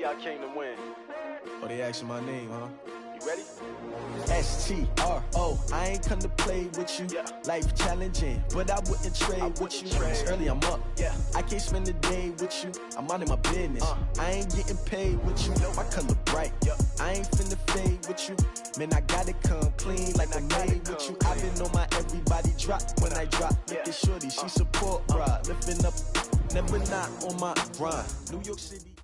I came to win. Oh, they asking my name, huh? You ready? S-T-R-O, I ain't come to play with you. Yeah. Life challenging, but I wouldn't trade with you. It's early, I'm up. Yeah. I can't spend the day with you. I'm out in my business. I ain't getting paid with you. My color bright. I ain't finna fade with you. Man, I gotta come clean like I made with you. I've been on my everybody drop when I drop. Look at shorty, she support, bruh. Lifting up, never not on my grind. New York City.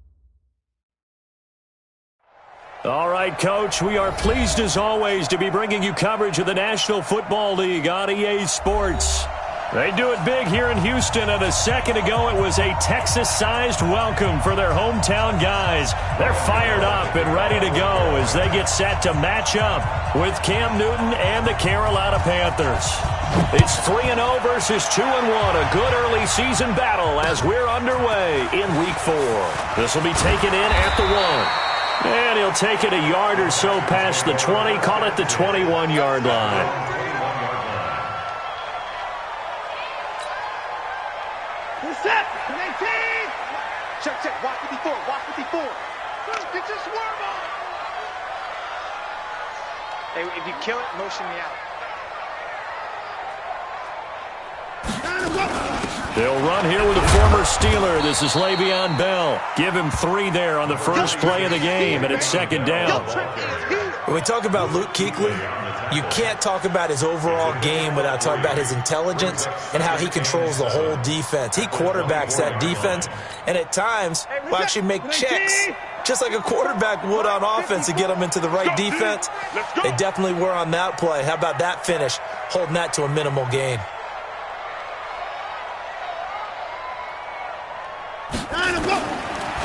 All right, Coach, we are pleased as always to be bringing you coverage of the National Football League on EA Sports. They do it big here in Houston, and a second ago it was a Texas-sized welcome for their hometown guys. They're fired up and ready to go as they get set to match up with Cam Newton and the Carolina Panthers. It's 3-0 versus 2-1, a good early season battle as we're underway in Week 4. This will be taken in at the 1. And he'll take it a yard or so past the 20, call it the 21-yard line. Set, 19. Check, walk 54, walk 54. Get your swerve on. Hey, if you kill it, motion me out. They'll run here with a former Steeler. This is Le'Veon Bell. Give him 3 there on the first play of the game, and it's second down. When we talk about Luke Kuechly, you can't talk about his overall game without talking about his intelligence and how he controls the whole defense. He quarterbacks that defense, and at times will actually make checks, just like a quarterback would on offense to get them into the right defense. They definitely were on that play. How about that finish, holding that to a minimal gain?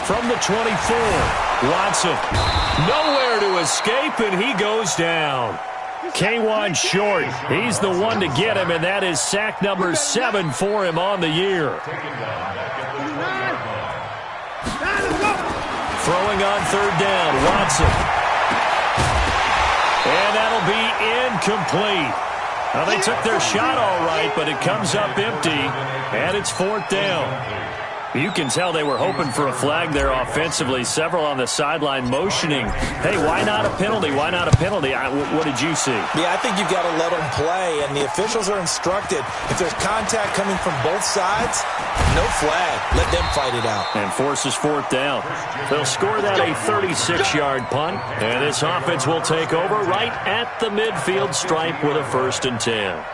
From the 24, Watson. Nowhere to escape, and he goes down. K1 short. He's the one to get him, and that is sack number 7 for him on the year. Throwing on third down, Watson. And that'll be incomplete. Now, they took their shot all right, but it comes up empty, and it's 4th down. You can tell they were hoping for a flag there offensively. Several on the sideline motioning. Hey, why not a penalty? Why not a penalty? What did you see? Yeah, I think you've got to let them play, and the officials are instructed. If there's contact coming from both sides, no flag. Let them fight it out. And forces 4th down. They'll score that a 36-yard punt, and this offense will take over right at the midfield stripe with a 1st and 10.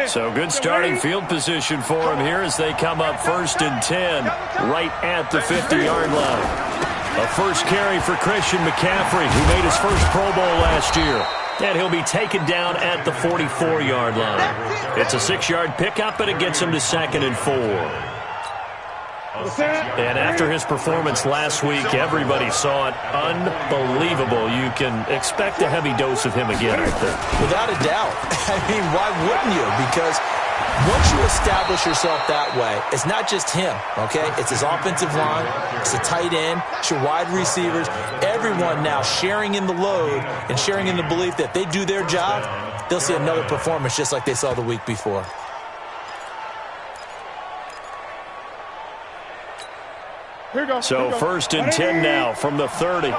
So good starting field position for him here as they come up 1st and 10 right at the 50-yard line. A first carry for Christian McCaffrey, who made his first Pro Bowl last year. And he'll be taken down at the 44-yard line. It's a 6-yard pickup, and it gets him to 2nd and 4. And after his performance last week, everybody saw it. Unbelievable. You can expect a heavy dose of him again, I think. Without a doubt. I mean, why wouldn't you? Because once you establish yourself that way, it's not just him, okay? It's his offensive line, it's the tight end, it's your wide receivers, everyone now sharing in the load and sharing in the belief that they do their job, they'll see another performance just like they saw the week before. So 1st and 10 now from the 30.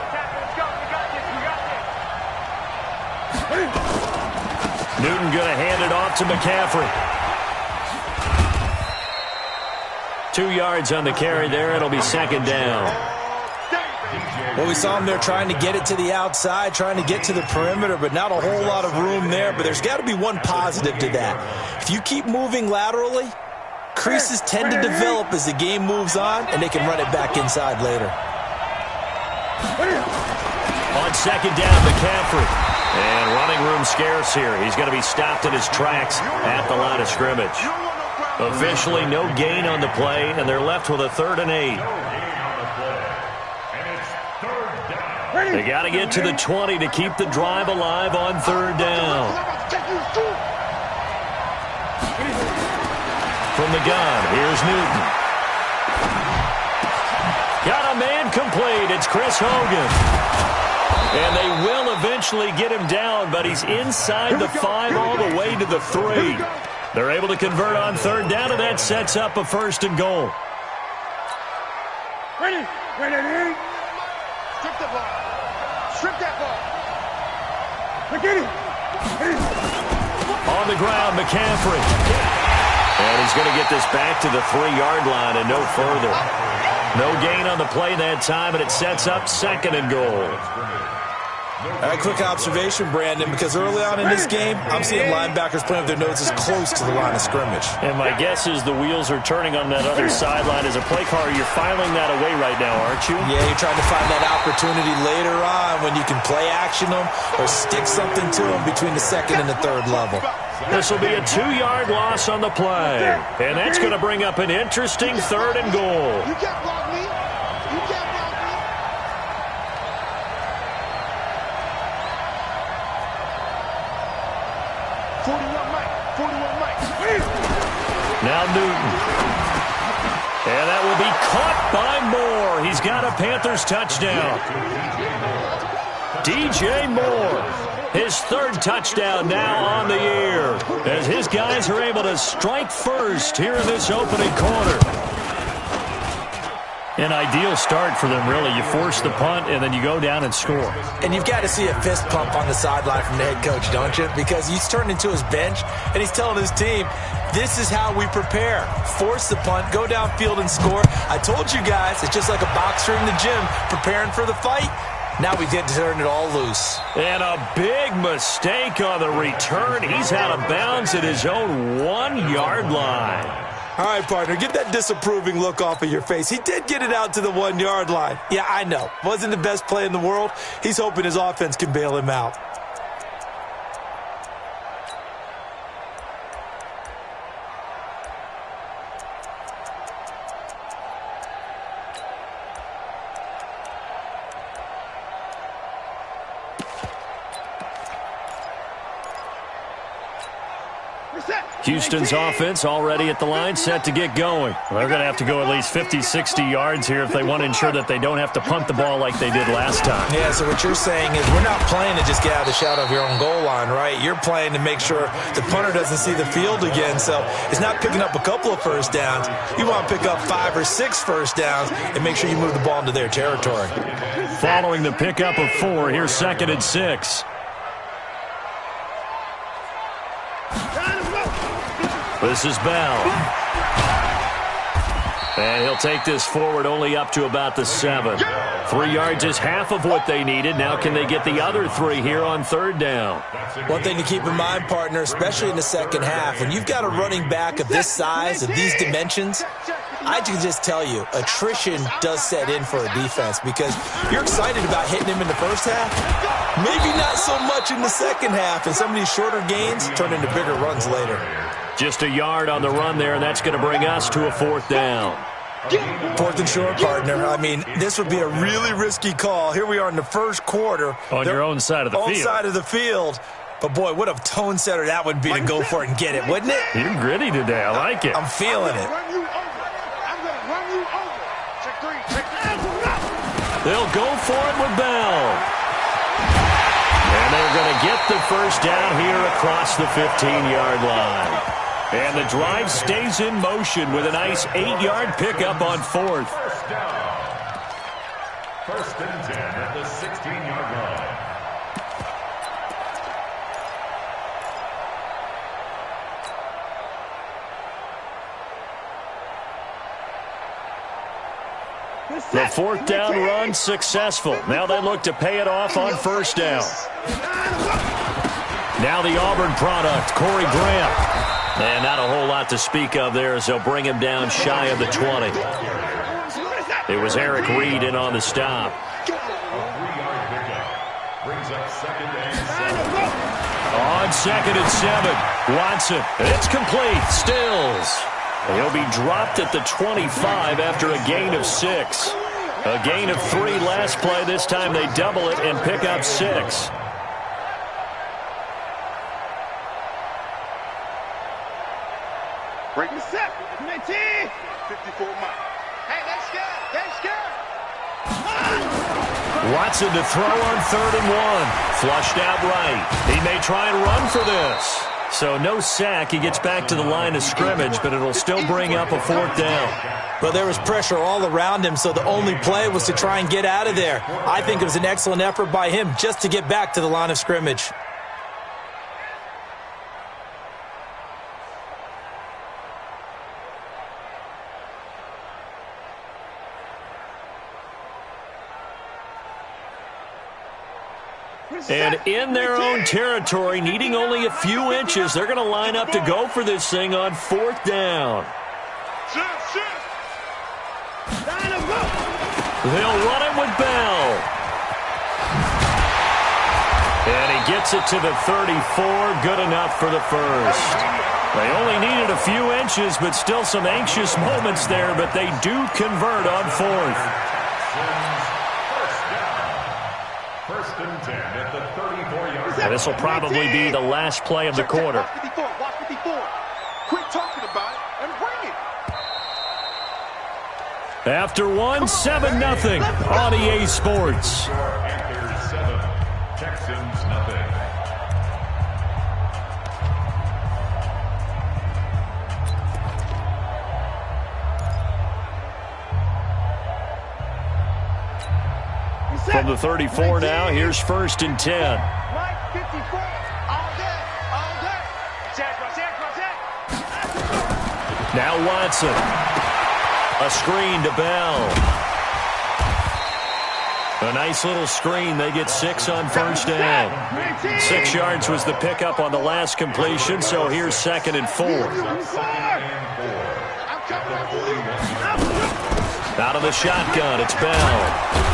Newton going to hand it off to McCaffrey. 2 yards on the carry there. It'll be 2nd down. Well, we saw him there trying to get it to the outside, trying to get to the perimeter, but not a whole lot of room there. But there's got to be one positive to that. If you keep moving laterally, creases tend to develop as the game moves on, and they can run it back inside later. On 2nd down, McCaffrey. And running room scarce here. He's going to be stopped in his tracks at the line of scrimmage. Officially no gain on the play, and they're left with a 3rd and 8. They got to get to the 20 to keep the drive alive on 3rd down. From the gun, here's Newton. Got a man complete. It's Chris Hogan. And they will eventually get him down, but he's inside the 5 all the way to the 3. They're able to convert on third down, and that sets up a 1st and goal. Ready. Strip the ball. Strip that ball. Get it. On the ground, McCaffrey. And he's going to get this back to the 3-yard line and no further. No gain on the play that time, and it sets up 2nd and goal. A quick observation, Brandon, because early on in this game, I'm seeing linebackers playing with their noses close to the line of scrimmage. And my guess is the wheels are turning on that other sideline. As a play caller, you're filing that away right now, aren't you? Yeah, you're trying to find that opportunity later on when you can play action them or stick something to them between the 2nd and the 3rd level. This will be a 2-yard loss on the play. And that's going to bring up an interesting 3rd and goal. You can't block me. You can't block me. Now Newton. And that will be caught by Moore. He's got a Panthers touchdown. DJ Moore, his 3rd touchdown now on the year, as his guys are able to strike first here in this opening quarter. An ideal start for them, really. You force the punt, and then you go down and score. And you've got to see a fist pump on the sideline from the head coach, don't you? Because he's turned into his bench, and he's telling his team, this is how we prepare. Force the punt, go downfield and score. I told you guys, it's just like a boxer in the gym preparing for the fight. Now we get to turn it all loose. And a big mistake on the return. He's out of bounds at his own 1-yard line. All right, partner, get that disapproving look off of your face. He did get it out to the 1-yard line. Yeah, I know. Wasn't the best play in the world. He's hoping his offense can bail him out. Houston's offense already at the line, set to get going. They're going to have to go at least 50, 60 yards here if they want to ensure that they don't have to punt the ball like they did last time. Yeah, so what you're saying is we're not playing to just get out of the shadow of your own goal line, right? You're playing to make sure the punter doesn't see the field again, so it's not picking up a couple of first downs. You want to pick up 5 or 6 first downs and make sure you move the ball into their territory. Following the pickup of 4, here's 2nd and 6. This is Bell. And he'll take this forward only up to about the 7. 3 yards is half of what they needed. Now can they get the other 3 here on 3rd down? One thing to keep in mind, partner, especially in the second half, when you've got a running back of this size, of these dimensions, I can just tell you, attrition does set in for a defense because you're excited about hitting him in the first half. Maybe not so much in the second half, and some of these shorter gains turn into bigger runs later. Just a yard on the run there, and that's going to bring us to a 4th down. 4th and short, partner. I mean, this would be a really risky call. Here we are in the first quarter. On your own side of the field. Own side of the field. But, boy, what a tone setter that would be to go for it and get it, wouldn't it? You're gritty today. I like it. I'm feeling it. They'll go for it with Bell. And they're going to get the first down here across the 15-yard line. And the drive stays in motion with a nice 8-yard pickup on 4th. First and 10 at the 16-yard line. The 4th down run successful. Now they look to pay it off on 1st down. Now the Auburn product, Corey Graham. And not a whole lot to speak of there as they'll bring him down shy of the 20. It was Eric Reed in on the stop. On 2nd and 7, Watson. It's complete. Stills. He'll be dropped at the 25 after a gain of 6. A gain of 3 last play. This time they double it and pick up 6. Break the set. 54 Mike. Hey, that's good. That's good. Watson to throw on 3rd and 1. Flushed out right. He may try and run for this. So no sack. He gets back to the line of scrimmage, but it'll still bring up a 4th down. Well, there was pressure all around him, so the only play was to try and get out of there. I think it was an excellent effort by him just to get back to the line of scrimmage. And in their own territory, needing only a few inches, they're going to line up to go for this thing on 4th down. They'll run it with Bell. And he gets it to the 34. Good enough for the first. They only needed a few inches, but still some anxious moments there, but they do convert on 4th. First and 10 at the 34-yard line. And this will probably be the last play of the quarter. Watch 54. Quit talking about it and bring it. After 7-0 on EA Sports. Panthers 7, Texans nothing. From the 34 now, here's 1st and 10. Mike 54. All day. All day. Check. Now Watson. A screen to Bell. A nice little screen. They get 6 on 1st down. 6 yards was the pickup on the last completion, so here's 2nd and 4. Out of the shotgun, it's Bell.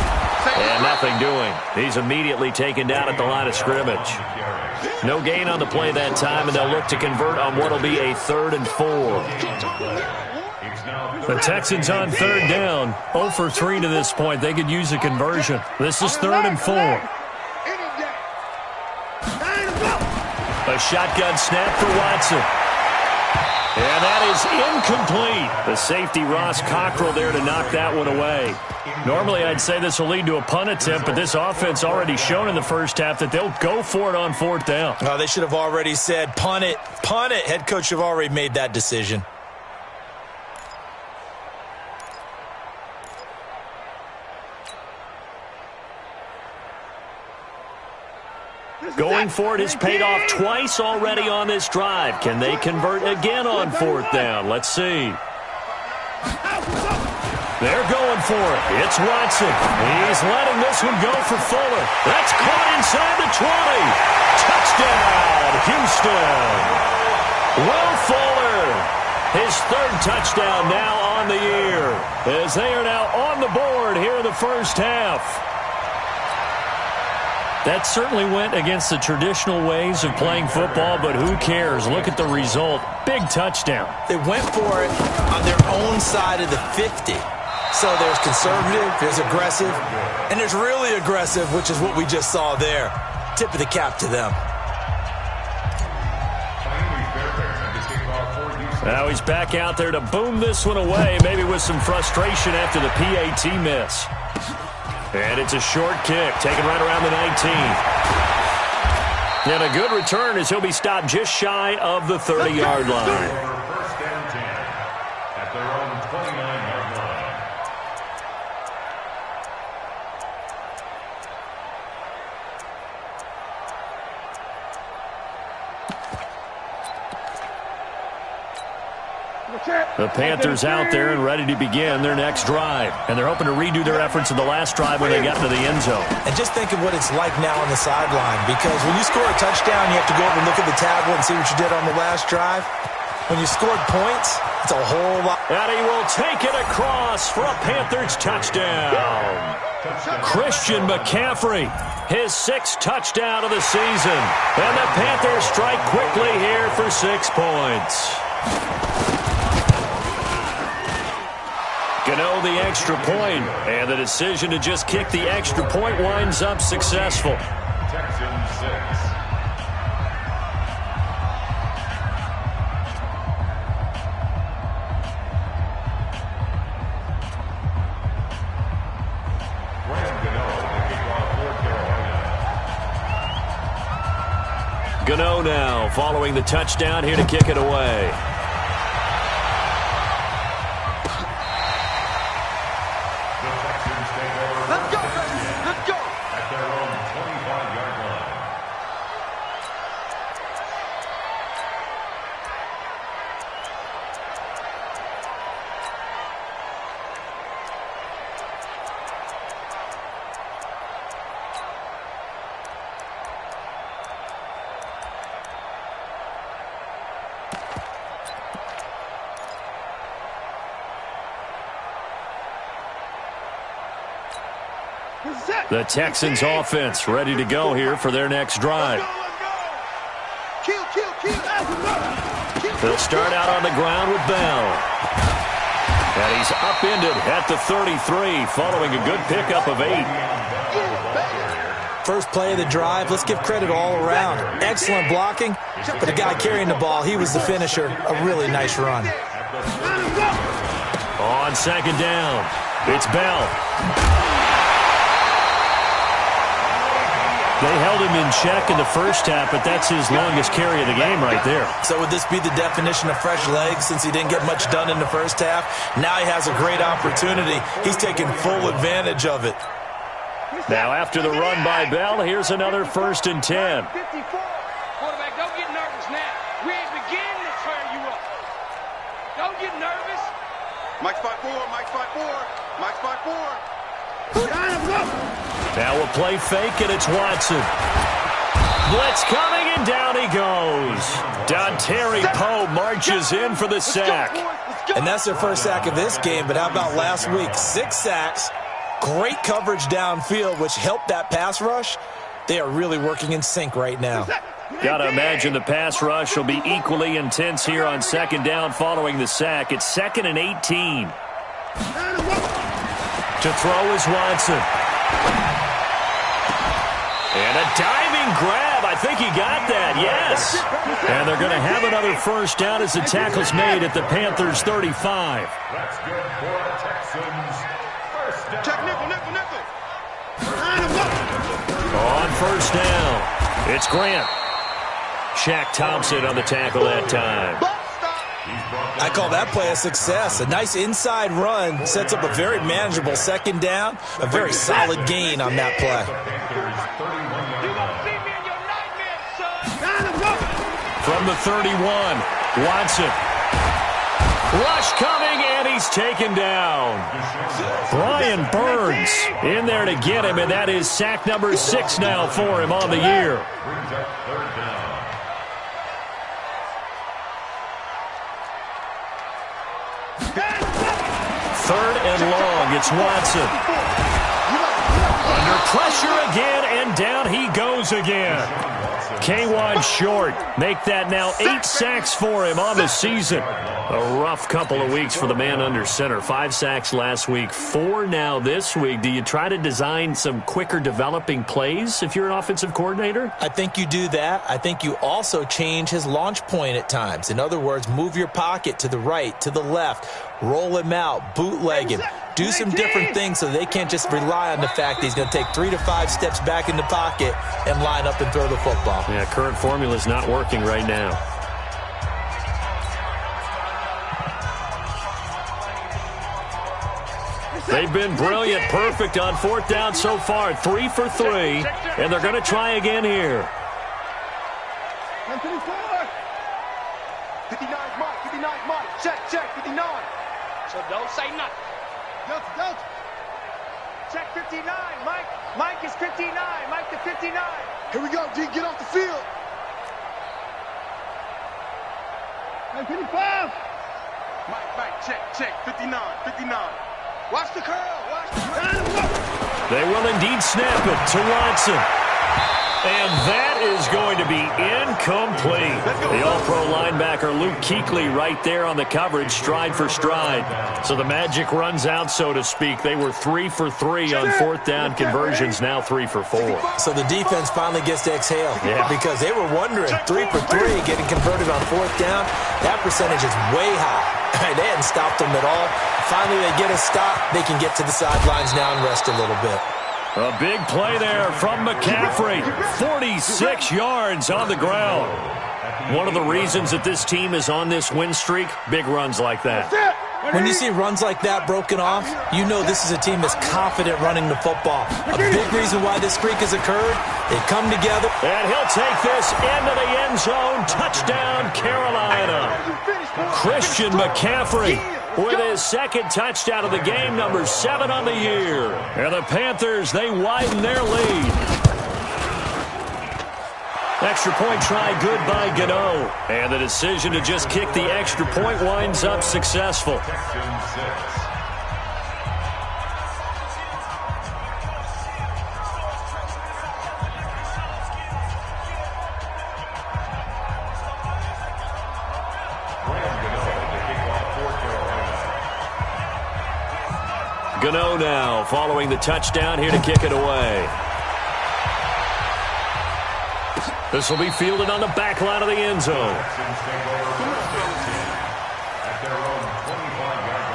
And nothing doing. He's immediately taken down at the line of scrimmage. No gain on the play that time, and they'll look to convert on what will be a 3rd and 4. The Texans on 3rd down. 0 for 3 to this point. They could use a conversion. This is 3rd and 4. A shotgun snap for Watson. And that is incomplete. The safety, Ross Cockrell, there to knock that one away. Normally, I'd say this will lead to a punt attempt, but this offense already shown in the first half that they'll go for it on 4th down. Oh, they should have already said, punt it, punt it. Head coach should have already made that decision. Going for it has paid off twice already on this drive. Can they convert again on 4th down? Let's see. They're going for it. It's Watson. He's letting this one go for Fuller. That's caught inside the 20. Touchdown, Houston. Will Fuller, his 3rd touchdown now on the year, as they are now on the board here in the first half. That certainly went against the traditional ways of playing football, but who cares? Look at the result. Big touchdown. They went for it on their own side of the 50. So there's conservative, there's aggressive, and there's really aggressive, which is what we just saw there. Tip of the cap to them. Now he's back out there to boom this one away, maybe with some frustration after the PAT miss. And it's a short kick, taken right around the 19. And a good return as he'll be stopped just shy of the 30-yard line. First and 10 at their own 29-yard line. The Panthers out there and ready to begin their next drive. And they're hoping to redo their efforts in the last drive when they got into the end zone. And just think of what it's like now on the sideline, because when you score a touchdown, you have to go over and look at the tablet and see what you did on the last drive. When you scored points, it's a whole lot. And he will take it across for a Panthers touchdown. Christian McCaffrey, his 6th touchdown of the season. And the Panthers strike quickly here for 6 points. Gano the extra point, and the decision to just kick the extra point winds up successful. Texans 6. Gano now following the touchdown here to kick it away. Let's go, baby. Let's go. At their own 25-yard line. The Texans offense ready to go here for their next drive. Kill. They'll start out on the ground with Bell. And he's upended at the 33 following a good pickup of 8. First play of the drive, let's give credit all around. Excellent blocking, but the guy carrying the ball, he was the finisher. A really nice run. On second down, it's Bell. They held him in check in the first half, but that's his longest carry of the game right there. So would this be the definition of fresh legs since he didn't get much done in the first half? Now he has a great opportunity. He's taking full advantage of it. Now after the run by Bell, here's another 1st and 10. 54. Quarterback, don't get nervous now. We ain't beginning to tear you up. Don't get nervous. Mike's 5-4. Mike's 5-4. Now a play fake, and it's Watson. Blitz coming, and down he goes. Dontari Poe marches in for the sack. And that's their first sack of this game, but how about last week? 6 sacks, great coverage downfield, which helped that pass rush. They are really working in sync right now. Got to imagine the pass rush will be equally intense here on second down following the sack. It's 2nd and 18. To throw is Watson. And a diving grab. I think he got that, yes. And they're going to have another first down as the tackle's made at the Panthers' 35. That's good for our Texans. First down. Check nickel. On first down, it's Grant. Shaq Thompson on the tackle that time. I call that play a success. A nice inside run sets up a very manageable second down. A very solid gain on that play. From the 31, Watson. Rush coming, and he's taken down. Brian Burns in there to get him, and that is sack number 6 now for him on the year. Brings up 3rd down. Third and long, it's Watson. Under pressure again, and down he goes again. K1 Short make that now 8 sacks for him on the season. A rough couple of weeks for the man under center. 5 sacks last week, 4 now this week. Do you try to design some quicker developing plays if you're an offensive coordinator? I think you do that. I think you also change his launch point at times. In other words, move your pocket to the right, to the left, roll him out, bootleg him. Do some different things so they can't just rely on the fact that he's going to take 3 to 5 steps back in the pocket and line up and throw the football. Yeah, current formula is not working right now. They've been brilliant, perfect on 4th down so far. 3 for 3, and they're going to try again here. 59 Mike. Check, 59. So don't say nothing. Don't. Check 59, Mike. Mike is 59. Mike to 59. Here we go, D. Get off the field. 55. Mike, check. 59. Watch the curl. They will indeed snap it to Watson. And that is going to be incomplete. The all-pro linebacker Luke Kuechly right there on the coverage, stride for stride. So the magic runs out, so to speak. They were 3 for 3 on 4th down conversions, now 3 for 4. So the defense finally gets to exhale. Yeah. Because they were wondering, 3 for 3 getting converted on 4th down. That percentage is way high. They hadn't stopped them at all. Finally, they get a stop. They can get to the sidelines now and rest a little bit. A big play there from McCaffrey. 46 yards on the ground. One of the reasons that this team is on this win streak, big runs like that. When you see runs like that broken off, you know this is a team that's confident running the football. A big reason why this streak has occurred, they come together. And he'll take this into the end zone. Touchdown, Carolina. Christian McCaffrey with his second touchdown of the game, number 7 on the year. And the Panthers, they widen their lead. Extra point try good by Gano. And the decision to just kick the extra point winds up successful. Gano now following the touchdown here to kick it away. This will be fielded on the back line of the end zone. At their own 25-yard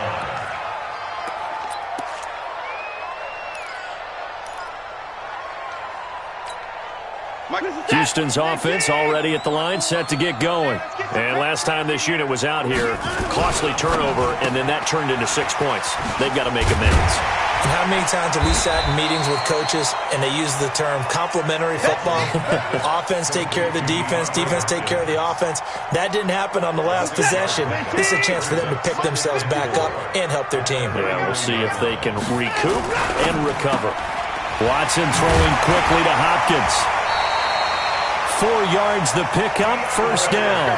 line. Houston's offense already at the line, set to get going. And last time this unit was out here, costly turnover, and then that turned into 6 points. They've got to make amends. And how many times have we sat in meetings with coaches and they use the term complementary football? Offense take care of the defense, defense take care of the offense. That didn't happen on the last possession. This is a chance for them to pick themselves back up and help their team. Yeah, we'll see if they can recoup and recover. Watson throwing quickly to Hopkins. 4 yards the pickup, first down.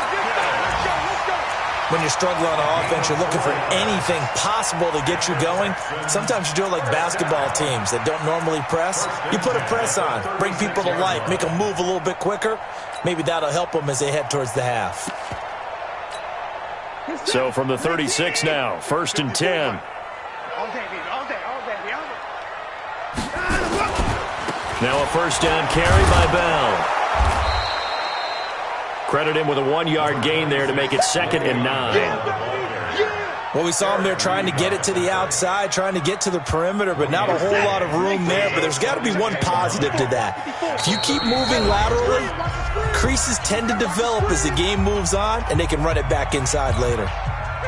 When you're struggling on offense, you're looking for anything possible to get you going. Sometimes you do it like basketball teams that don't normally press. You put a press on, bring people to life, make them move a little bit quicker. Maybe that'll help them as they head towards the half. So from the 36 now, 1st and 10. Now a first down carry by Bell. Credit him with a 1-yard gain there to make it 2nd and 9. Well, we saw him there trying to get it to the outside, trying to get to the perimeter, but not a whole lot of room there. But there's got to be one positive to that. If you keep moving laterally, creases tend to develop as the game moves on, and they can run it back inside later.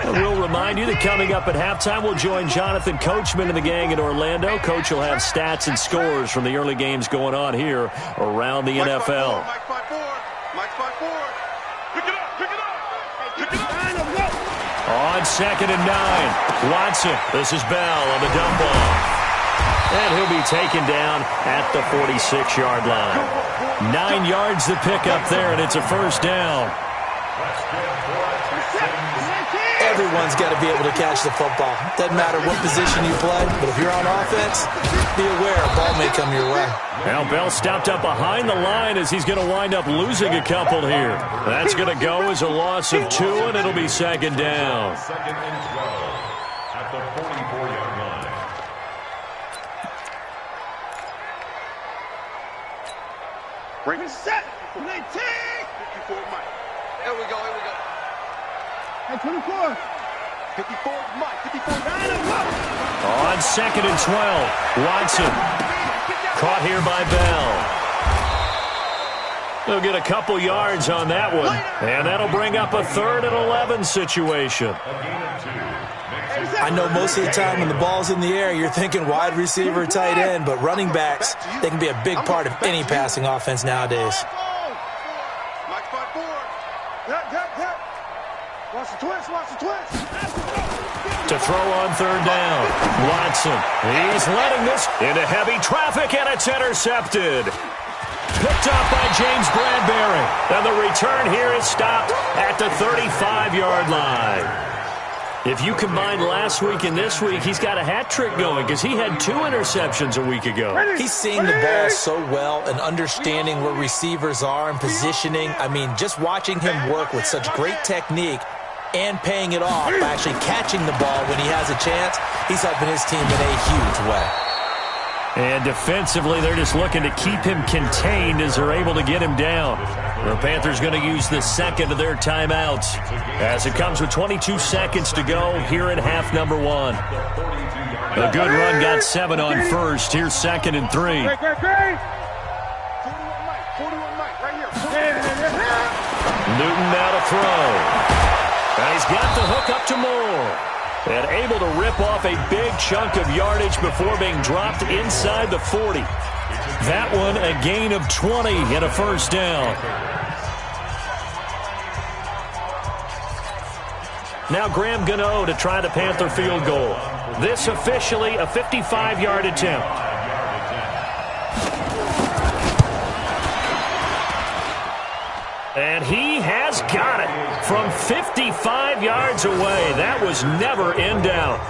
And we'll remind you that coming up at halftime, we'll join Jonathan Coachman and the gang in Orlando. Coach will have stats and scores from the early games going on here around the NFL. On 2nd and 9, Watson. This is Bell on the dump off. And he'll be taken down at the 46-yard line. 9 yards to pick up there, and it's a first down. Everyone's got to be able to catch the football. Doesn't matter what position you play, but if you're on offense, be aware a ball may come your way. Now Bell stopped up behind the line as he's going to wind up losing a couple here. That's going to go as a loss of 2, and it'll be 2nd down. 2nd and 12 at the 44-yard line. Bring it set. 19. 54, Mike. Here we go. Hey, 24. 54, Mike. 54. On 2nd and 12, Watson. Caught here by Bell. They'll get a couple yards on that one, and that'll bring up a 3rd and 11 situation. I know most of the time when the ball's in the air, you're thinking wide receiver, tight end, but running backs, they can be a big part of any passing offense nowadays. To throw on 3rd down, Watson. He's letting this into heavy traffic, and it's intercepted. Picked up by James Bradbury. And the return here is stopped at the 35-yard line. If you combine last week and this week, he's got a hat trick going because he had 2 interceptions a week ago. He's seeing the ball so well and understanding where receivers are and positioning. I mean, just watching him work with such great technique and paying it off by actually catching the ball when he has a chance, he's helping his team in a huge way. And defensively, they're just looking to keep him contained as they're able to get him down. The Panthers going to use the 2nd of their timeouts as it comes with 22 seconds to go here in half number 1. A good run got 7 on first. Here's 2nd and 3. 41 Mike, right here. Newton now to throw. And he's got the hook up to Moore. And able to rip off a big chunk of yardage before being dropped inside the 40. That one a gain of 20 and a first down. Now Graham Gano to try the Panther field goal. This officially a 55-yard attempt. And he has got it from 55 yards away. That was never in doubt.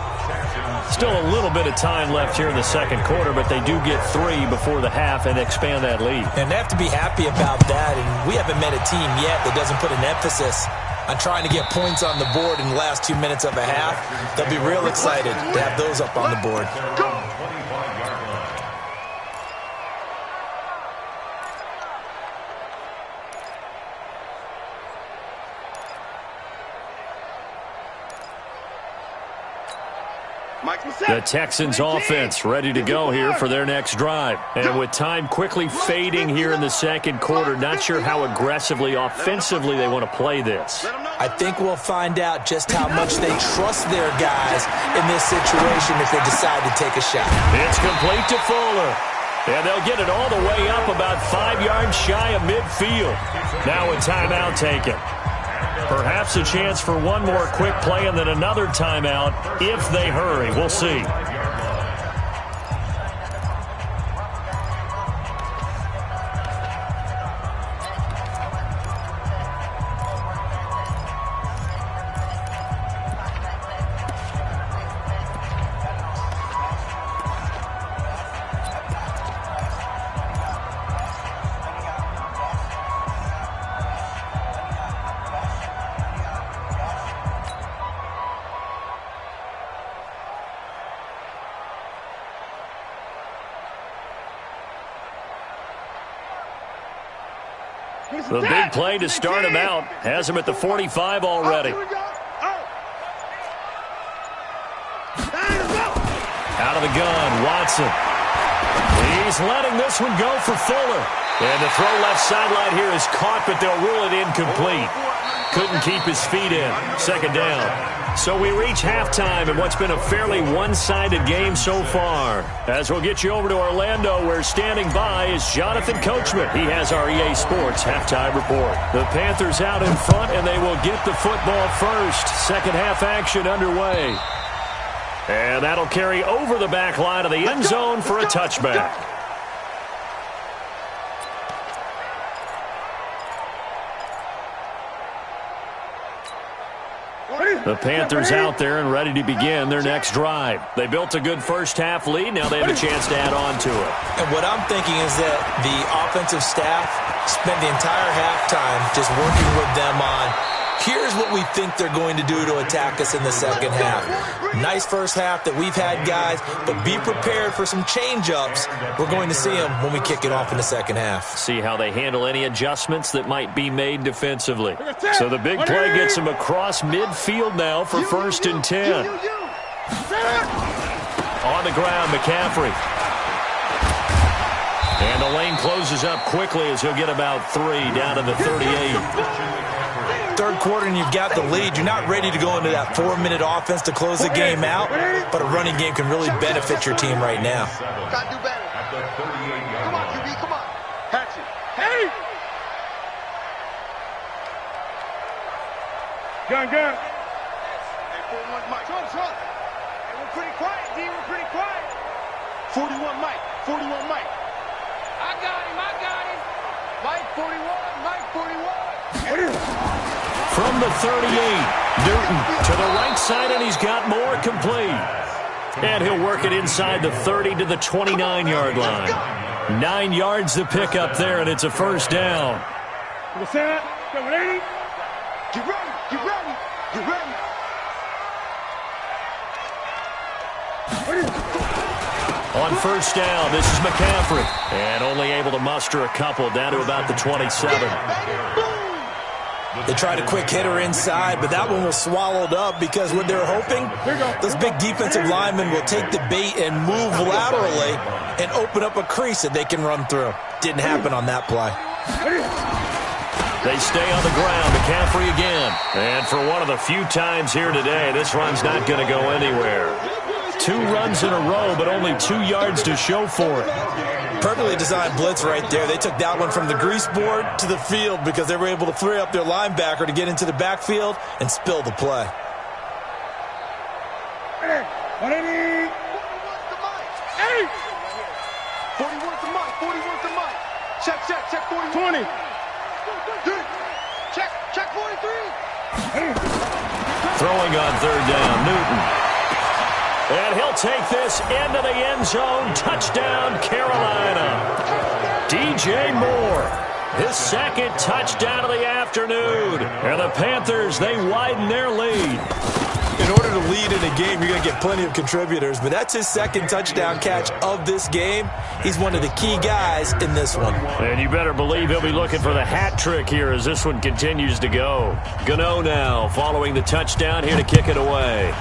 Still a little bit of time left here in the second quarter, but they do get 3 before the half and expand that lead. And they have to be happy about that, and we haven't met a team yet that doesn't put an emphasis on trying to get points on the board in the last 2 minutes of a half. They'll be real excited to have those up on the board. The Texans offense ready to go here for their next drive. And with time quickly fading here in the second quarter, not sure how aggressively, offensively they want to play this. I think we'll find out just how much they trust their guys in this situation if they decide to take a shot. It's complete to Fuller. And they'll get it all the way up about 5 yards shy of midfield. Now a timeout taken. Perhaps a chance for one more quick play and then another timeout if they hurry. We'll see. The big play to start him out has him at the 45 already. Out of the gun, Watson. He's letting this one go for Fuller. And the throw left sideline here is caught, but they'll rule it incomplete. Couldn't keep his feet in. Second down. So we reach halftime in what's been a fairly one-sided game so far. As we'll get you over to Orlando, where standing by is Jonathan Coachman. He has our EA Sports halftime report. The Panthers out in front, and they will get the football first. Second half action underway. And that'll carry over the back line of the end zone for a touchback. The Panthers out there and ready to begin their next drive. They built a good first-half lead. Now they have a chance to add on to it. And what I'm thinking is that the offensive staff spent the entire halftime just working with them on, here's what we think they're going to do to attack us in the second half. Nice first half that we've had, guys, but be prepared for some change-ups. We're going to see them when we kick it off in the second half. See how they handle any adjustments that might be made defensively. So the big play gets them across midfield now for 1st and 10. On the ground, McCaffrey. And the lane closes up quickly as he'll get about 3 down to the 38. Third quarter and you've got the lead. You're not ready to go into that 4-minute offense to close the game out, but a running game can really benefit your team right now. Got to do better. Come on, QB, come on. Catch it. Hey! Gun. Hey, 41 Mike. Shot. Hey, we're pretty quiet, D. We're pretty quiet. 41 Mike. I got him. Mike 41. Mike 41. From the 38, Newton to the right side, and he's got more complete. And he'll work it inside the 30 to the 29-yard line. 9 yards to pick up there, and it's a first down. Get ready. On first down, this is McCaffrey. And only able to muster a couple down to about the 27. They tried a quick hitter inside, but that one was swallowed up because what they're hoping, those big defensive linemen will take the bait and move laterally and open up a crease that they can run through. Didn't happen on that play. They stay on the ground. McCaffrey again. And for one of the few times here today, this run's not going to go anywhere. 2 runs in a row, but only 2 yards to show for it. Perfectly designed blitz right there. They took that one from the grease board to the field because they were able to free up their linebacker to get into the backfield and spill the play. Hey! 41 to Mike. 41 to Mike. Check 41. 20. Check 43. Throwing on 3rd down, Newton. And he'll take this into the end zone. Touchdown, Carolina. DJ Moore, his 2nd touchdown of the afternoon. And the Panthers, they widen their lead. In order to lead in a game, you're going to get plenty of contributors, but that's his 2nd touchdown catch of this game. He's one of the key guys in this one. And you better believe he'll be looking for the hat trick here as this one continues to go. Gano now following the touchdown here to kick it away.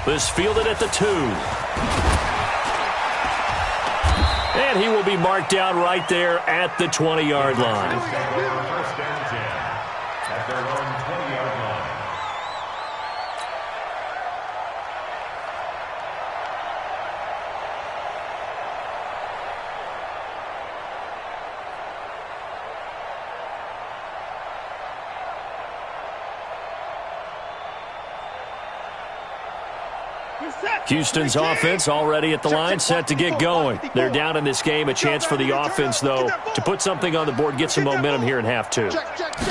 This fielded at the 2. And he will be marked down right there at the 20-yard line. First and 10 at their own 20-yard line. Houston's offense already at the line, set to get going. They're down in this game. A chance for the offense, though, to put something on the board, get some momentum here in half 2.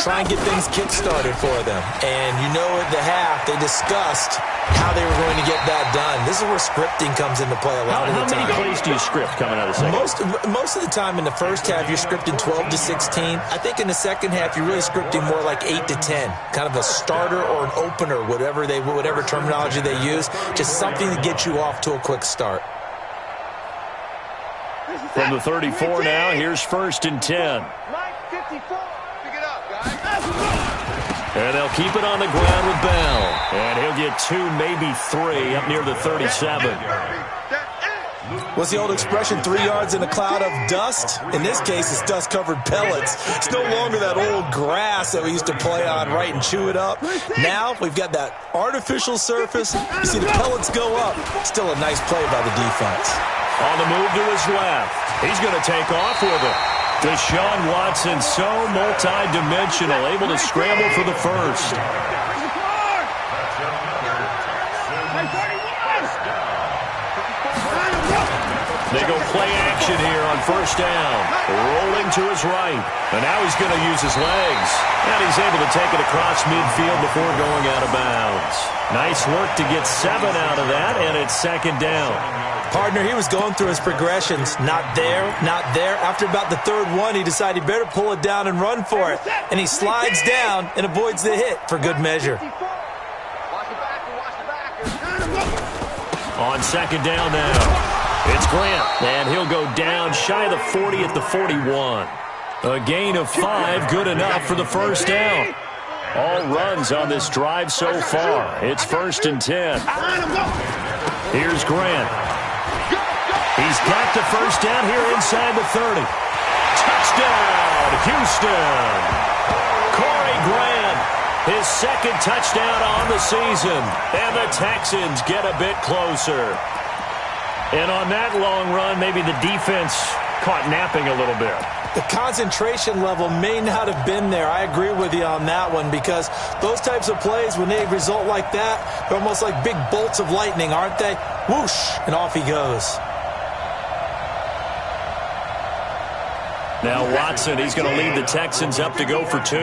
Try and get things kick-started for them. And you know at the half, they discussed how they were going to get that done. This is where scripting comes into play a lot of the time. How many plays do you script coming out of the second? Most of the time in the first half, you're scripting 12 to 16. I think in the second half, you're really scripting more like 8 to 10. Kind of a starter or an opener, whatever terminology they use. Just something to get you off to a quick start. From the 34 now, here's 1st and 10. Mike, 54. Pick it up, guys. And they'll keep it on the ground with Bell. And he'll get 2, maybe 3, up near the 37. What's the old expression, 3 yards in a cloud of dust? In this case, it's dust-covered pellets. It's no longer that old grass that we used to play on, right, and chew it up. Now we've got that artificial surface. You see the pellets go up. Still a nice play by the defense. On the move to his left. He's going to take off with it. Deshaun Watson, so multi-dimensional, able to scramble for the first. They go play action here on 1st down. Rolling to his right. And now he's going to use his legs. And he's able to take it across midfield before going out of bounds. Nice work to get 7 out of that, and it's 2nd down. Partner, he was going through his progressions. Not there, not there. After about the 3rd one, he decided he better pull it down and run for it. And he slides down and avoids the hit for good measure. On 2nd down now. It's Grant, and he'll go down shy of the 40 at the 41. A gain of 5, good enough for the 1st down. All runs on this drive so far. It's 1st and 10. Here's Grant. He's got the 1st down here inside the 30. Touchdown, Houston. Corey Grant, his 2nd touchdown on the season. And the Texans get a bit closer. And on that long run, maybe the defense caught napping a little bit. The concentration level may not have been there. I agree with you on that one because those types of plays, when they result like that, they're almost like big bolts of lightning, aren't they? Whoosh, and off he goes. Now Watson, he's going to lead the Texans up to go for 2.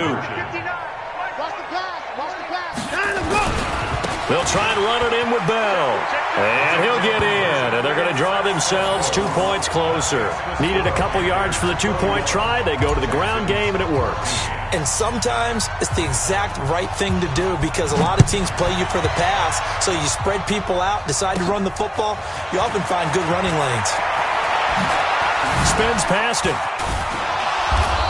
They'll try and run it in with Bell. And he'll get in. And they're going to draw themselves 2 points closer. Needed a couple yards for the 2-point try. They go to the ground game, and it works. And sometimes it's the exact right thing to do because a lot of teams play you for the pass. So you spread people out, decide to run the football. You often find good running lanes. Spins past it.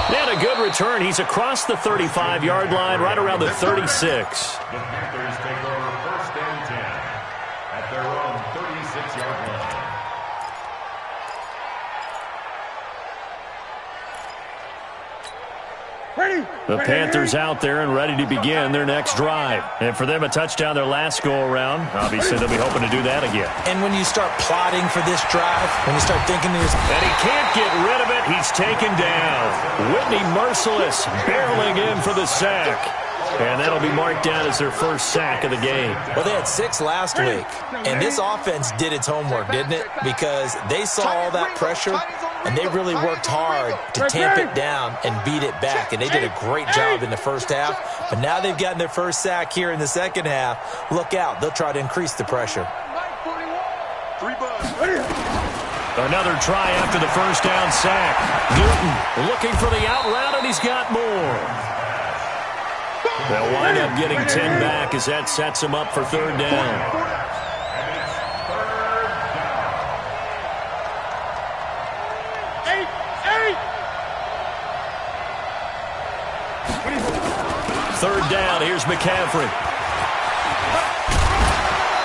And a good return. He's across the 35-yard line, right around the 36. The Panthers take over 1st and 10 at their own 36-yard line. The Panthers out there and ready to begin their next drive. And for them, a touchdown their last go-around. Obviously, they'll be hoping to do that again. And when you start plotting for this drive, when you start thinking there's... And he can't get rid of it. He's taken down. Whitney Merciless barreling in for the sack. And that'll be marked down as their first sack of the game. Well, they had 6 last week, and this offense did its homework, didn't it? Because they saw all that pressure, and they really worked hard to tamp it down and beat it back. And they did a great job in the first half. But now they've gotten their first sack here in the second half. Look out. They'll try to increase the pressure. Another try after the first down sack. Newton looking for the out route, and he's got more. They'll wind up getting 10 back as that sets them up for 3rd down. Third down, here's McCaffrey.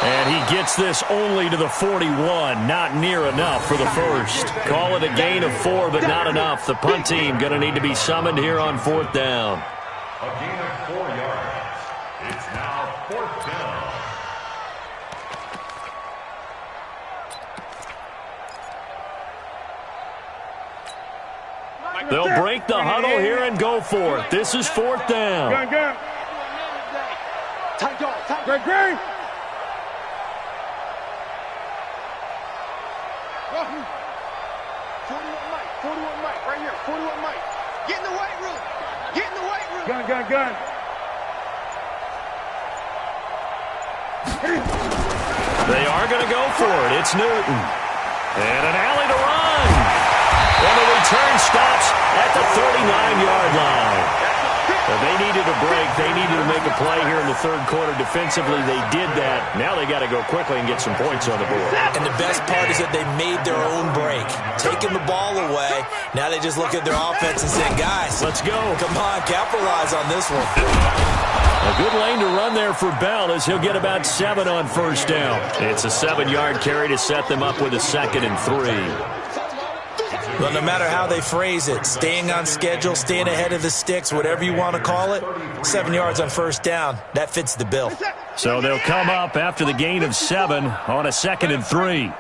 And he gets this only to the 41. Not near enough for the first. Call it a gain of 4, but not enough. The punt team going to need to be summoned here on 4th down. A gain of 4 yards. It's now 4th down. They'll break the huddle here and go for it. This is 4th down. Great. 41 Mike, right here. 41 Mike. Get in the weight room. Get in the weight room. Gun. They are going to go for it. It's Newton. And an alley to run. And the return stops at the 39-yard line. They needed a break. They needed to make a play here in the 3rd quarter. Defensively, they did that. Now they got to go quickly and get some points on the board. And the best part is that they made their own break. Taking the ball away. Now they just look at their offense and say, guys, let's go. Come on, capitalize on this one. A good lane to run there for Bell as he'll get about 7 on 1st down. It's a 7-yard carry to set them up with a 2nd and 3. Well, no matter how they phrase it, staying on schedule, staying ahead of the sticks, whatever you want to call it, 7 yards on 1st down, that fits the bill. So they'll come up after the gain of 7 on a 2nd and 3.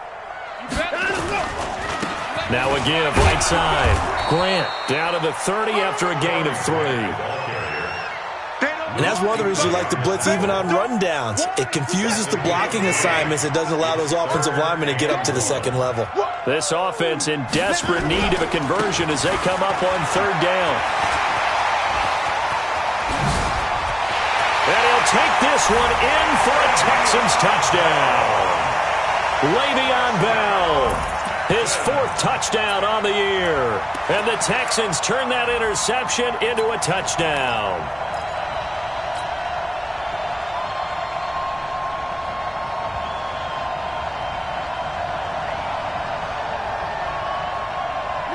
Now a give right side. Grant down to the 30 after a gain of 3. And that's one of the reasons you like to blitz even on rundowns. It confuses the blocking assignments. It doesn't allow those offensive linemen to get up to the 2nd level. This offense in desperate need of a conversion as they come up on 3rd down. And he'll take this one in for a Texans touchdown. Le'Veon Bell, his 4th touchdown on the year. And the Texans turn that interception into a touchdown.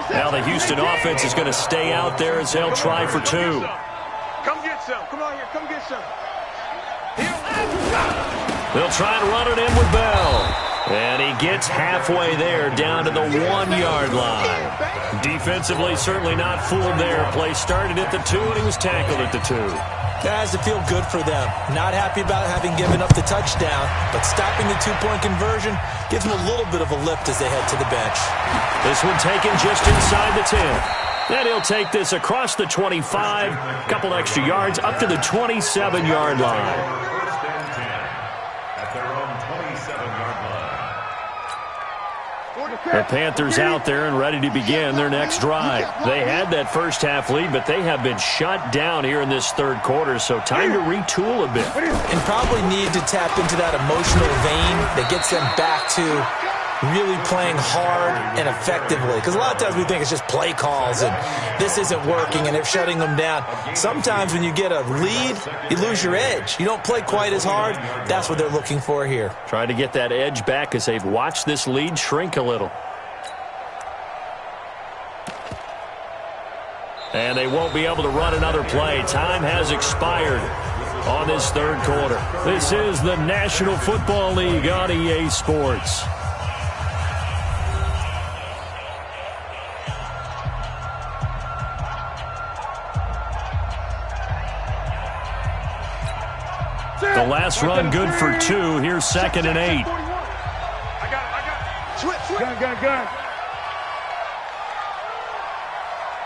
Now the Houston offense is going to stay out there as they'll try for 2. Come get some. Come on here. Come get some. They'll try and run it in with Bell. And he gets halfway there, down to the 1-yard line. Defensively, certainly not fooled there. Play started at the 2, and he was tackled at the 2. That has to feel good for them. Not happy about having given up the touchdown, but stopping the 2-point conversion gives them a little bit of a lift as they head to the bench. This one taken just inside the 10. And he'll take this across the 25, a couple extra yards, up to the 27-yard line. 1st and 10 at their own 27-yard line. The Panthers out there and ready to begin their next drive. They had that first half lead, but they have been shut down here in this 3rd quarter, so time to retool a bit. And probably need to tap into that emotional vein that gets them back to really playing hard and effectively. Because a lot of times we think it's just play calls and this isn't working and they're shutting them down. Sometimes when you get a lead, you lose your edge. You don't play quite as hard. That's what they're looking for here. Trying to get that edge back as they've watched this lead shrink a little. And they won't be able to run another play. Time has expired on this third quarter. This is the National Football League on EA Sports. The last run good for 2. Here's 2nd and 8. I got it. Switch. Gun.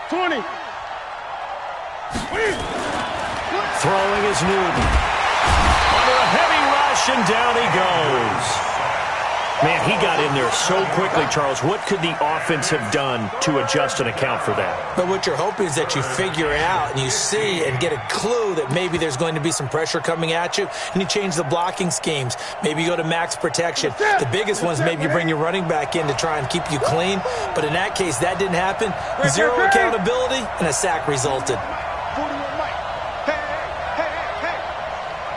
20. Throwing is Newton. Under a heavy rush, and down he goes. Man, he got in there so quickly, Charles. What could the offense have done to adjust and account for that? But what you're hoping is that you figure out and you see and get a clue that maybe there's going to be some pressure coming at you, and you change the blocking schemes. Maybe you go to max protection. The biggest one is maybe you bring your running back in to try and keep you clean. But in that case, that didn't happen. Zero accountability, and a sack resulted. 41, Mike. Hey.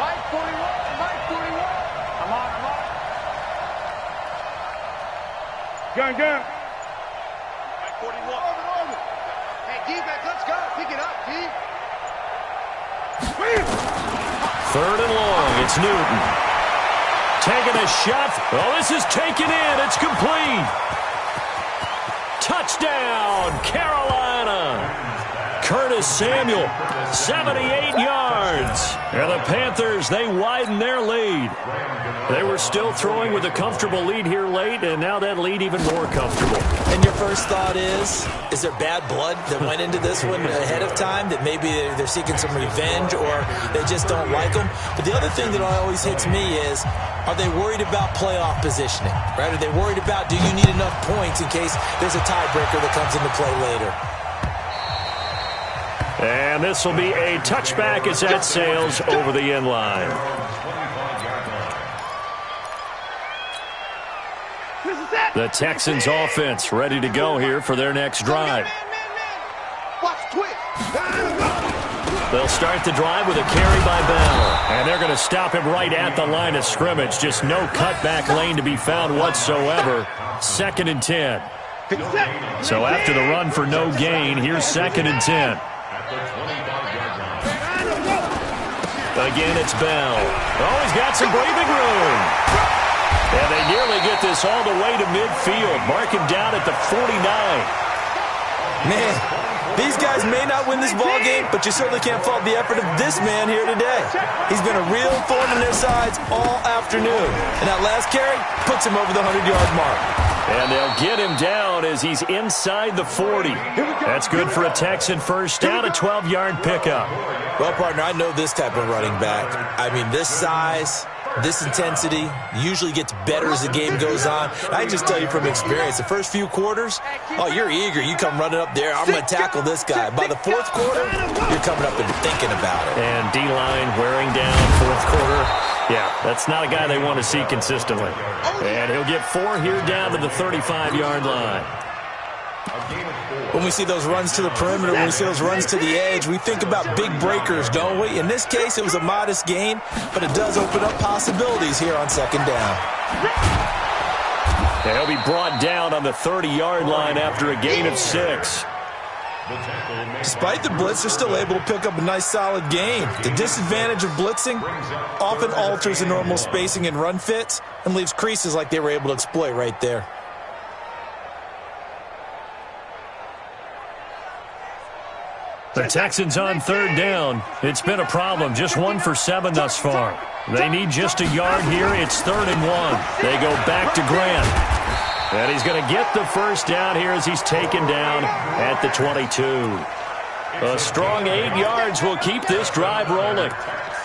Mike 41. I'm on. Gun. Mike 41. Over. Hey, defense, let's go. Pick it up, D. 3rd and long. It's Newton. Taking a shot. Oh, this is taken in. It's complete. Touchdown, Carolina. Curtis Samuel, 78 yards. And the Panthers, they widen their lead. They were still throwing with a comfortable lead here late, and now that lead even more comfortable. And your first thought is there bad blood that went into this one ahead of time, that maybe they're seeking some revenge or they just don't like them? But the other thing that always hits me is, are they worried about playoff positioning? Right? Are they worried about, do you need enough points in case there's a tiebreaker that comes into play later? And this will be a touchback as that sails over the end line. The Texans offense ready to go here for their next drive. They'll start the drive with a carry by Bell. And they're going to stop him right at the line of scrimmage. Just no cutback lane to be found whatsoever. 2nd and 10. So after the run for no gain, here's 2nd and 10. Again, it's Bell. Oh, he's got some breathing room. And they nearly get this all the way to midfield. Mark him down at the 49. Man, these guys may not win this ball game, but you certainly can't fault the effort of this man here today. He's been a real thorn in their sides all afternoon. And that last carry puts him over the 100-yard mark. And they'll get him down as he's inside the 40. That's good for a Texan first down, a 12-yard pickup. Well, partner, I know this type of running back. I mean, this size, this intensity usually gets better as the game goes on. And I can just tell you from experience, the first few quarters, oh, you're eager. You come running up there, I'm going to tackle this guy. By the 4th quarter, you're coming up and thinking about it. And D-line wearing down 4th quarter. Yeah, that's not a guy they want to see consistently. And he'll get 4 here down to the 35-yard line. When we see those runs to the perimeter, when we see those runs to the edge, we think about big breakers, don't we? In this case, it was a modest gain, but it does open up possibilities here on 2nd down. And he'll be brought down on the 30-yard line after a gain of 6. Despite the blitz, they're still able to pick up a nice solid gain. The disadvantage of blitzing often alters the normal spacing and run fits and leaves creases like they were able to exploit right there. The Texans on 3rd down. It's been a problem. Just 1 for 7 thus far. They need just a yard here. It's 3rd and 1. They go back to Grant. And he's going to get the first down here as he's taken down at the 22. A strong 8 yards will keep this drive rolling.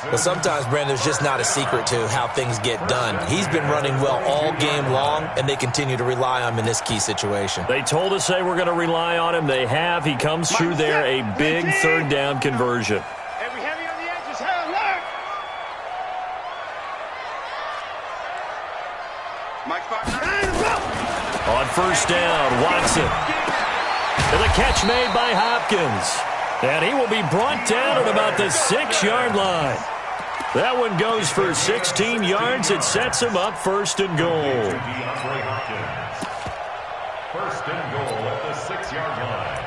Well, sometimes, Brandon, there's just not a secret to how things get done. He's been running well all game long, and they continue to rely on him in this key situation. They told us they were going to rely on him. They have. He comes through there, a big 3rd down conversion. Every heavy on the edges, hell alert! Mike On 1st down, Watson. And the catch made by Hopkins. And he will be brought down at about the 6-yard line. That one goes for 16 yards. It sets him up 1st and goal. 1st and goal at the 6-yard line.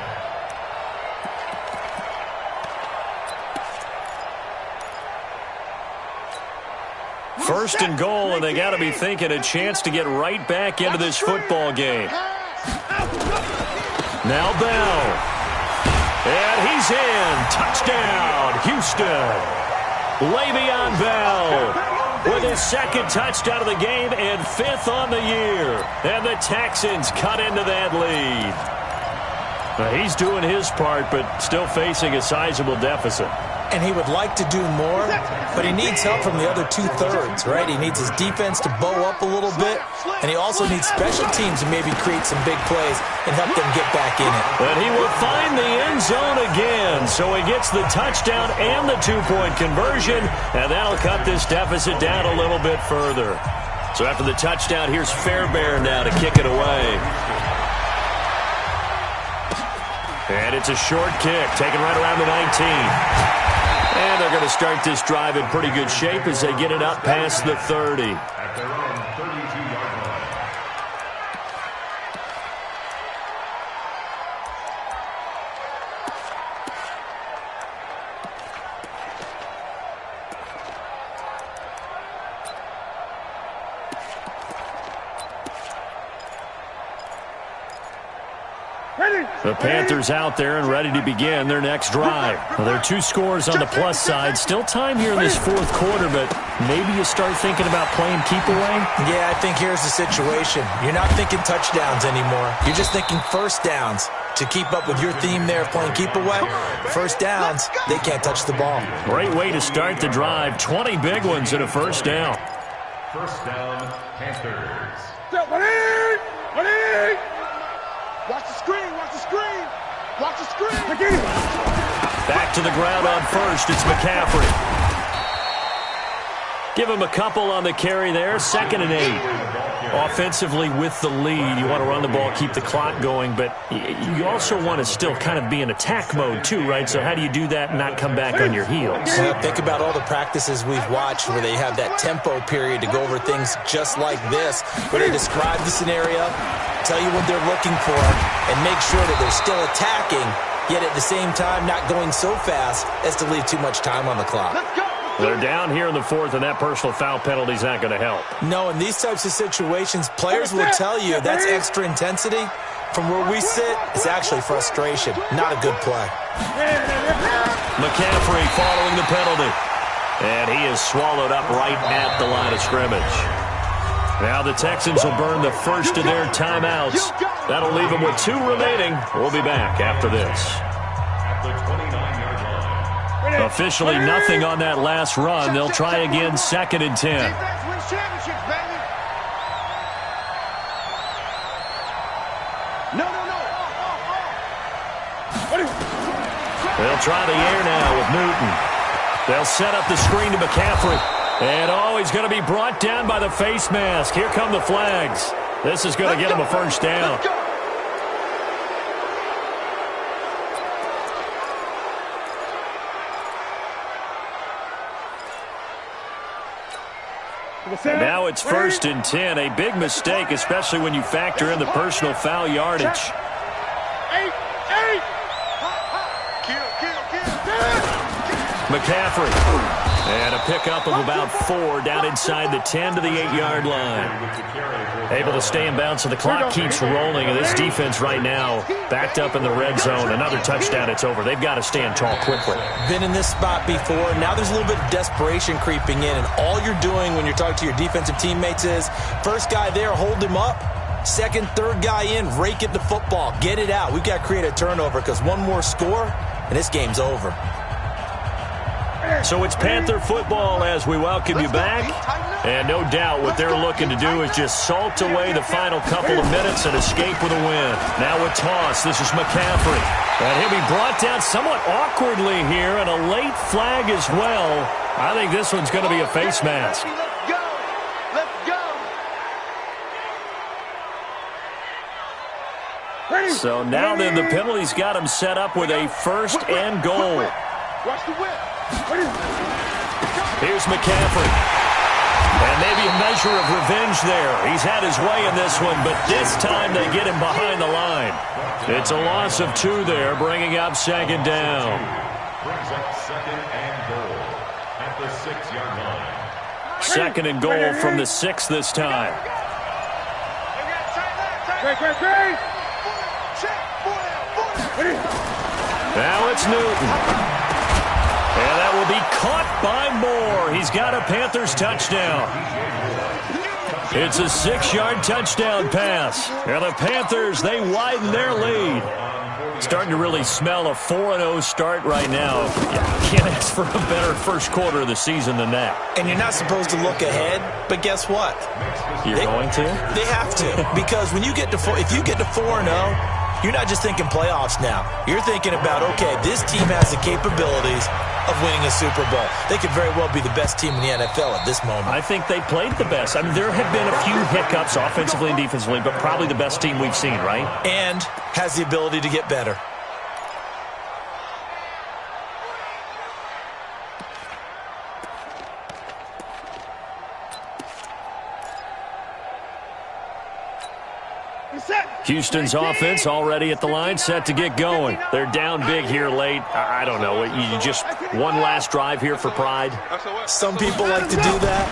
1st and goal, and they got to be thinking a chance to get right back into this football game. Now Bell. And he's in. Touchdown, Houston. Le'Veon Bell with his 2nd touchdown of the game and 5th on the year. And the Texans cut into that lead. He's doing his part, but still facing a sizable deficit. And he would like to do more, but he needs help from the other 2/3, right? He needs his defense to bow up a little bit, and he also needs special teams to maybe create some big plays and help them get back in it. But he will find the end zone again, so he gets the touchdown and the 2-point conversion, and that'll cut this deficit down a little bit further. So after the touchdown, here's Fairbairn now to kick it away. And it's a short kick, taken right around the 19. And they're going to start this drive in pretty good shape as they get it up past the 30. At their own 32-yard line. The Panthers out there and ready to begin their next drive. Well, there are 2 scores on the plus side. Still time here in this 4th quarter, but maybe you start thinking about playing keep away? Yeah, I think here's the situation. You're not thinking touchdowns anymore. You're just thinking first downs. To keep up with your theme there of playing keep away, first downs, they can't touch the ball. Great way to start the drive. 20 big ones and a first down. First down, Panthers. Watch the screen, watch the screen. Watch the screen. Back to the ground on first. It's McCaffrey. Give him a couple on the carry there. 2nd and 8. Offensively with the lead, you want to run the ball, keep the clock going, but you also want to still kind of be in attack mode too, right? So how do you do that and not come back on your heels? Think about all the practices we've watched where they have that tempo period to go over things just like this, where they describe the scenario, tell you what they're looking for, and make sure that they're still attacking, yet at the same time not going so fast as to leave too much time on the clock. They're down here in the 4th, and that personal foul penalty is not going to help. No, in these types of situations, players will tell you that's extra intensity. From where we sit, it's actually frustration, not a good play. McCaffrey following the penalty. And he is swallowed up right at the line of scrimmage. Now the Texans will burn the first of their timeouts. That'll leave them with 2 remaining. We'll be back after this. At the 29-yard line. Officially nothing on that last run. They'll try again 2nd and 10. Defense wins championships, baby. No. They'll try the air now with Newton. They'll set up the screen to McCaffrey. And, he's going to be brought down by the face mask. Here come the flags. This is going to get him a first down. Now it's 1st and 10. A big mistake, especially when you factor in the personal foul yardage. 8. McCaffrey. And a pickup of about 4 down inside the 10 to the 8-yard line. Able to stay in bounds, so the clock keeps rolling. And this defense right now backed up in the red zone. Another touchdown, it's over. They've got to stand tall quickly. Been in this spot before. Now there's a little bit of desperation creeping in. And all you're doing when you're talking to your defensive teammates is, first guy there, hold him up. 2nd, 3rd guy in, rake at the football. Get it out. We've got to create a turnover because one more score, and this game's over. So it's Panther football as we welcome you back. And no doubt what they're looking to do is just salt away the final couple of minutes and escape with a win. Now a toss. This is McCaffrey. And he'll be brought down somewhat awkwardly here, and a late flag as well. I think this one's going to be a face mask. Let's go. So now then the penalty's got him set up with a 1st and goal. Watch the whip. Here's McCaffrey. And maybe a measure of revenge there. He's had his way in this one, but this time they get him behind the line. It's a loss of 2 there, bringing up 2nd down. Brings up 2nd and goal at the 6-yard line. second and goal from the 6 this time. Now it's Newton. And that will be caught by Moore. He's got a Panthers touchdown. It's a 6-yard touchdown pass. And the Panthers, they widen their lead. Starting to really smell a 4-0 start right now. You can't ask for a better first quarter of the season than that. And you're not supposed to look ahead, but guess what? You're going to? They have to. Because when you get to if you get to 4-0, you're not just thinking playoffs now. You're thinking about, okay, this team has the capabilities of winning a Super Bowl. They could very well be the best team in the NFL at this moment. I think they played the best. I mean, there have been a few hiccups offensively and defensively, but probably the best team we've seen, right? And has the ability to get better. Houston's offense already at the line, set to get going. They're down big here late. I don't know. You just one last drive here for pride? Some people like to do that.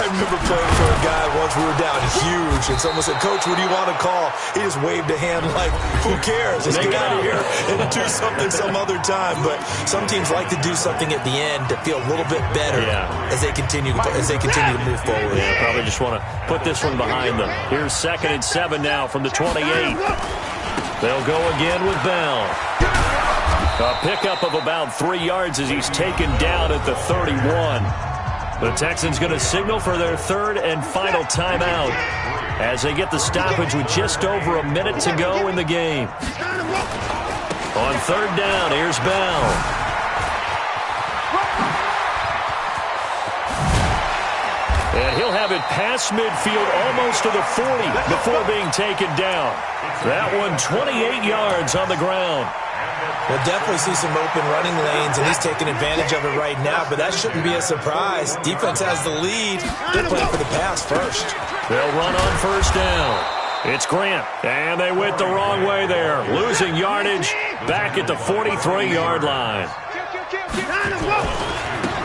I remember playing for a guy once we were down huge, and someone said, "Coach, what do you want to call?" He just waved a hand like, who cares? Let's get out of here and do something some other time. But some teams like to do something at the end to feel a little bit better as they continue to move forward. Yeah, probably just want to put this one behind them. Here's 2nd and 7 now from the 28. They'll go again with Bell. A pickup of about 3 yards as he's taken down at the 31. The Texans going to signal for their 3rd and final timeout as they get the stoppage with just over a minute to go in the game. On 3rd down, here's Bell. And he'll have it past midfield almost to the 40 before being taken down. That one 28 yards on the ground. We'll definitely see some open running lanes, and he's taking advantage of it right now, but that shouldn't be a surprise. Defense has the lead. They're playing for the pass first. They'll run on 1st down. It's Grant, and they went the wrong way there. Losing yardage back at the 43-yard line.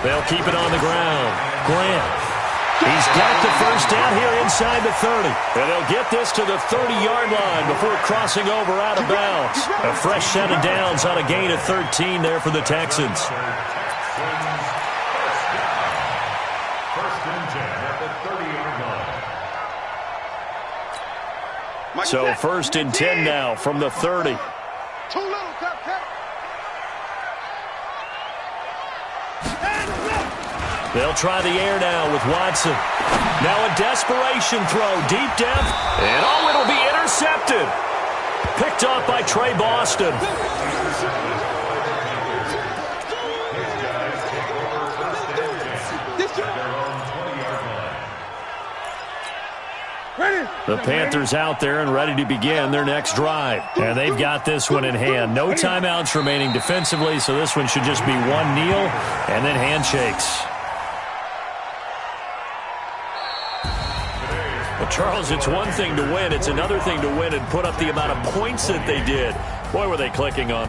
They'll keep it on the ground. Grant. He's got the 1st down here inside the 30. And they'll get this to the 30-yard line before crossing over out of bounds. A fresh set of downs on a gain of 13 there for the Texans. 1st and 10 at the 30-yard line. So 1st and 10 now from the 30. Too little, cut. They'll try the air now with Watson. Now a desperation throw, deep depth, and it'll be intercepted. Picked off by Trey Boston. The Panthers out there and ready to begin their next drive. And they've got this one in hand. No timeouts remaining defensively, so this one should just be one kneel and then handshakes. Well, Charles, it's one thing to win. It's another thing to win and put up the amount of points that they did. Boy, were they clicking on.